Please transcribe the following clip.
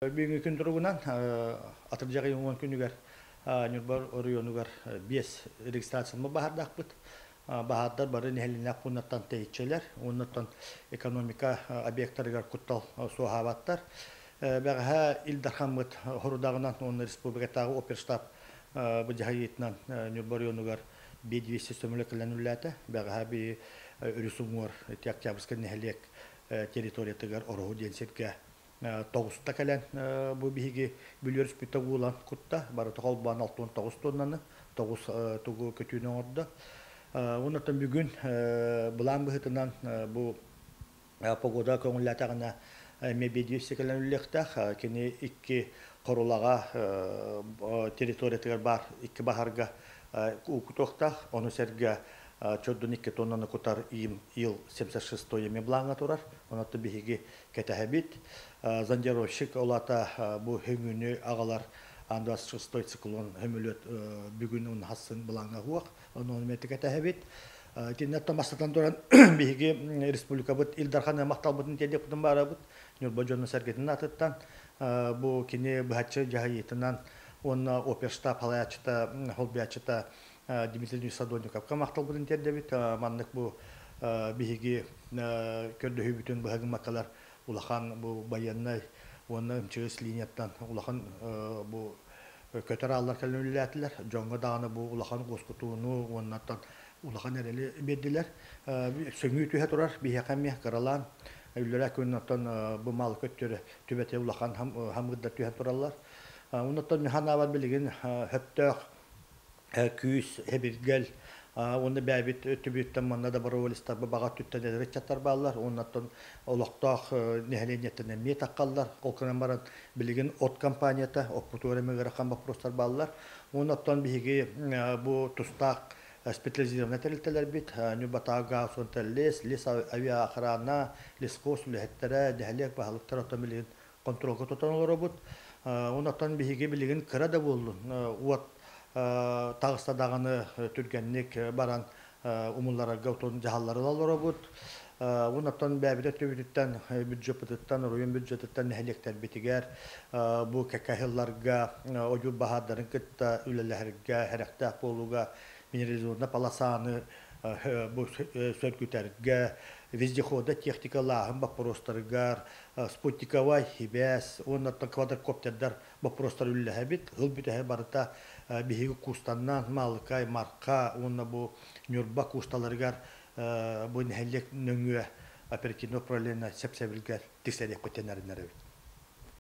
Бүгүнкү күн туругунан атыржагы оңон күнүгөр Нюрбар районугар 5 регистрациямы баһардакпыт. Баһардар бары нехелине кунаттан тейчелер, оннотон экономика объекттарыгар куттал суахабаттар. Бәгәһә илдархамыт хорудагынан он республикатагы оперштаб бу жаһиетнан Нюрбар районугар 200 сөмөлекленүләтә. Бәгәһә би үрүсүңөр Октябрьский нехелек территориятыгар ороху денсетке тоғыста кәлән бу биһиги бүлөрс бүтә булан кутта бары тохол бан 69 тоннаны 9 тугу көтүнө орда. Оннан бүгүн булан быһытынан бу погода көңүлләтәгенә мебедис кәлән үллектә кене 2 корулага территориятыгар бар 2 бахарга укутокта оны серге чоддун 2 тоннаны кутар ил 76 еме бланга турар. Онотты биһиги кетәһәбит. Зондировщик олата бу хөңүнү агалар 26 циклон хөмөлөт бүгүн он хасын бланга хуак. Онун мети кетәһәбит. Тиннәттә мастан туран биһиги республика бут илдархан мактал бутын тедеп бутын барабыт. Нурбожонны сәргетен атыттан бу кине бахчы жаһиетинан онна оперштаб халаячта холбячта Дмитрий Садонников мактал бутын тедебит. Маннык бу биһиги көрдөһү бүтүн быһагы макалар улахан бу баяннай онна чыгыс линияттан улахан бу көтөр аллар калнуллатлар жоңго даганы бу улахан госкутууну оннаттан улахан эрели бердилер сөңүү түһө турар биһакамме каралан үлләр күннәттан бу мал көттөрө түбәте улахан хамгыда түһө тураллар оннаттан механа бар билеген хөттөк күс хебиргел онда бәбит төбүттен манна да баролиста бага түттәдә речаттар баллар оннан олоктак нехеленеттен мет аккаллар колкынан баран билеген от компанията окутура мегракан вопростар баллар оннан биги бу тустак специализированный территориялар бит нюбатага сонтеллес лес авиа охрана лескос лехтера дәһлек баһалыктар отомилин контролга тотонлар робот оннан биги билеген кыра да болду вот Тағыста дағаны түргенник баран умулларга утон жаһаллары аллары бут. Оннан бәбидә төбүттән бюджеттан, район бюджеттан нәһлектәр битигәр бу кәкәһилләргә оҗу баһадарын кытта үләләргә хәрәктә болуга минерализованный полосаны бу сөркүтәргә вездехода техникаларым вопростарыгар спутниковый хибәс оннан квадрокоптердар вопростар үлләһәбит ул бүтәһе барыта биһиги кустаннан малкай марка онна бу нюрба кусталарыгар бу нәһлек нөңгө оперативный управление сепсебилгәр тиксәдә көтәнәрнәр.